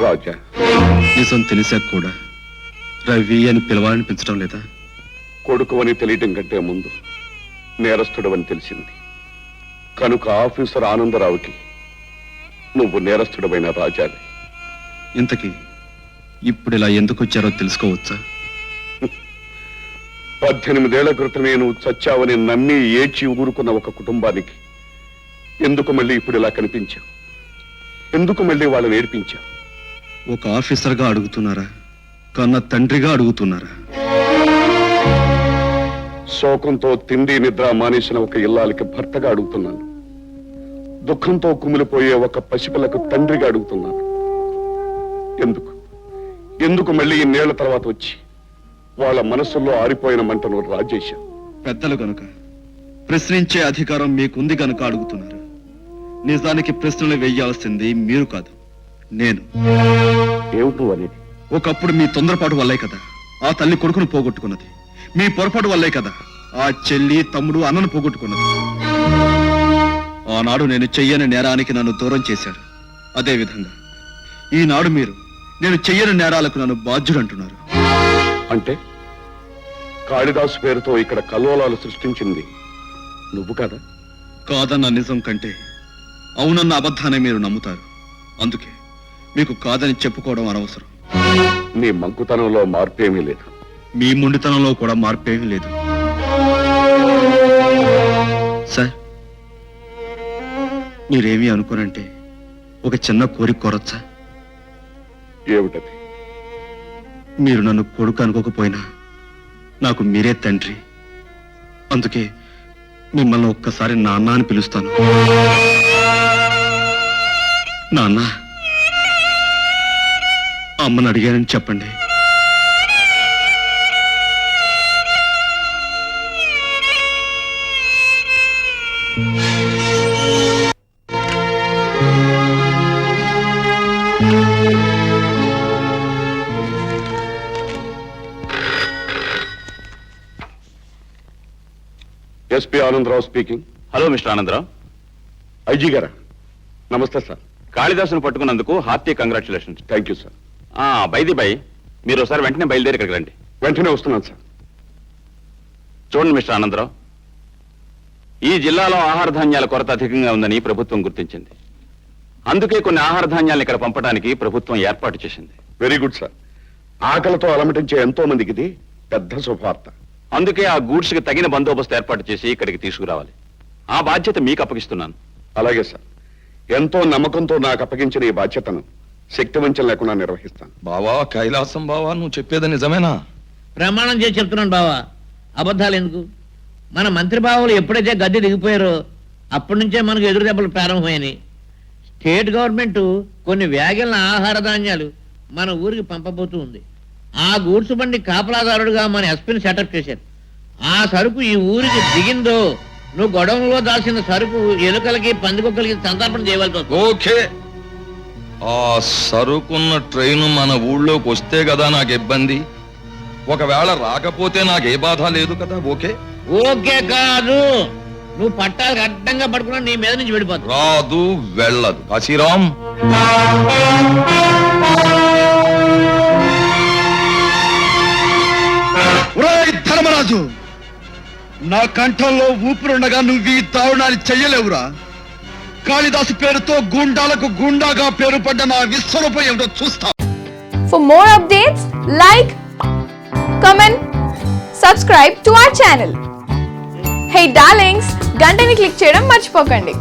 రాజా, నిజం తెలిసాక కూడా రవి అని పిలవాలనిపించడం లేదా? కొడుకు అని తెలియటం కంటే ముందు నేరస్తుడవని తెలిసింది కనుక ఆఫీసర్ ఆనందరావుకి నువ్వు నేరస్తుడమైన రాజావి. ఇంతకీ ఇప్పుడు ఇలా ఎందుకు వచ్చారో తెలుసుకోవచ్చా? 18 ఏళ్ల క్రితమే నువ్వు చచ్చావని నమ్మి ఏడ్చి ఊరుకున్న ఒక కుటుంబానికి ఎందుకు మళ్ళీ ఇప్పుడు ఇలా కనిపించావు? ఎందుకు మళ్ళీ వాళ్ళని ఏడిపించావు? ఒక ఆఫీసర్గా అడుగుతున్నారా, కన్న తండ్రిగా అడుగుతున్నారా? శోకంతో తిండి నిద్ర మానేసిన ఒక ఇల్లాలకి భర్తగా అడుగుతున్నాను. దుఃఖంతో కుమిలిపోయే ఒక పసిపిల్లకు తండ్రిగా అడుగుతున్నాను. ఎందుకు ఎందుకు మళ్ళీ ఇన్నేళ్ల తర్వాత వచ్చి వాళ్ళ మనసుల్లో ఆరిపోయిన మంటను రాజేశావు? పెద్దలు గనుక, ప్రశ్నించే అధికారం మీకుంది గనుక అడుగుతున్నారు. నిజానికి ప్రశ్నలు వేయాల్సింది మీరు కాదు, నేను. ఏమిటూ అనేది? ఒకప్పుడు మీ తొందరపాటు వల్లే కదా ఆ తల్లి కొడుకును పోగొట్టుకున్నది. మీ పొరపాటు వల్లే కదా ఆ చెల్లి తమ్ముడు అన్నను పోగొట్టుకున్నది. ఆనాడు నేను చెయ్యని నేరానికి నన్ను దూరం చేశాడు. అదేవిధంగా ఈనాడు మీరు నేను చెయ్యని నేరాలకు నన్ను బాధ్యుడంటున్నారు. అంటే కాళిదాసు పేరుతో ఇక్కడ కల్లోలాలు సృష్టించింది నువ్వు కదా? కాదన్న నిజం కంటే అవునన్న అబద్ధాన్ని మీరు నమ్ముతారు. అందుకే మీకు కాదని చెప్పుకోవడం అనవసరం. నీ మంకుతనంలో మార్పేమీ లేదు. మీ మొండితనంలో కూడా మార్పేమీ లేదు. సార్, మీరేమీ అనుకోనంటే ఒక చిన్న కోరిక కోరొచ్చా? ఏమిటది? మీరు నన్ను కొడుకు అనుకోకపోయినా నాకు మీరే తండ్రి. అందుకే మిమ్మల్ని ఒక్కసారి నాన్న అని పిలుస్తాను. నాన్న, అమ్మని అడిగానని చెప్పండి. SP Anandarao speaking. Hello mister Anandarao. IG గారా? నమస్తే సార్. కాళిదాసును పట్టుకున్నందుకు hearty congratulations. Thank you sir. By the by, మీరు ఒకసారి వెంటనే బయలుదేరి ఇక్కడికి రండి. వెంటనే వస్తున్నాను సార్. చూడండి మిస్టర్ ఆనందరావు, ఈ జిల్లాలో ఆహార ధాన్యాల కొరత అధికంగా ఉందని ప్రభుత్వం గుర్తించింది. అందుకే కొన్ని ఆహార ధాన్యాలను ఇక్కడ పంపడానికి ప్రభుత్వం ఏర్పాటు చేసింది. Very good sir. ఆకలితో అలమటించే ఎంతో మందికి ఇది పెద్ద శుభవార్త. అందుకే ఆ గూడ్స్ కి తగిన బందోబస్తు ఏర్పాటు చేసి ఇక్కడికి తీసుకురావాలి. ఆ బాధ్యత మీకు అప్పగిస్తున్నాను. అలాగే సార్. ఎంతో నమ్మకంతో నాకు అప్పగించిన ఈ బాధ్యతను శక్తివంచం లేకుండా నిర్వహిస్తాను. బావా, కైలాసం బావా, నువ్వు చెప్పేది నిజమేనా? ప్రమాణం చేసి చెప్తున్నాను బావా, అబద్ధాలు ఎందుకు? మన మంత్రి బావులు ఎప్పుడైతే గద్దె దిగిపోయారో అప్పటి నుంచే మనకు ఎదురు దెబ్బలు ప్రారంభమైనవి. స్టేట్ గవర్నమెంట్ కొన్ని వ్యాగెల్న ఆహార ధాన్యాలు మన ఊరికి పంపబోతూ ఉంది. ఆ గూడ్స్ బండి కాపలాదారుడుగా మన ఎస్పీని సెటప్ చేశారు. ఆ సరుకు ఈ ఊరికి దిగిందో నువ్వు గొడవలో దాల్సిన సరుకు ఎలుకలకి పందికొక్కలకి సంతర్పణ చేయవలసి వస్తుంది. ఓకే, ఆ సరుకున్న ట్రైన్ మన ఊళ్ళోకి వస్తే కదా నాకు ఇబ్బంది. ఒకవేళ రాకపోతే నాకు ఏ బాధ లేదు కదా. ఓకే ఓకే కాదు, నువ్వు పట్టాలకు అడ్డంగా పడుకున్నా నీ మీద నుంచి వెళ్ళిపోతావు. రాదు, వెళ్ళదు. కాశీరామ్, ధర్మరాజు, నా కంఠంలో ఊపిరుండగా నువ్వు ఈ దారుణాన్ని చెయ్యలేవురా. కాళిదాసు పేరుతో గుండాలకు గుండాగా పేరు పడ్డ నా విశ్వరూపం ఏమిటో చూస్తా. For more updates, like, comment, subscribe to our channel. Hey darlings, గంటని click చేయడం మర్చిపోకండి.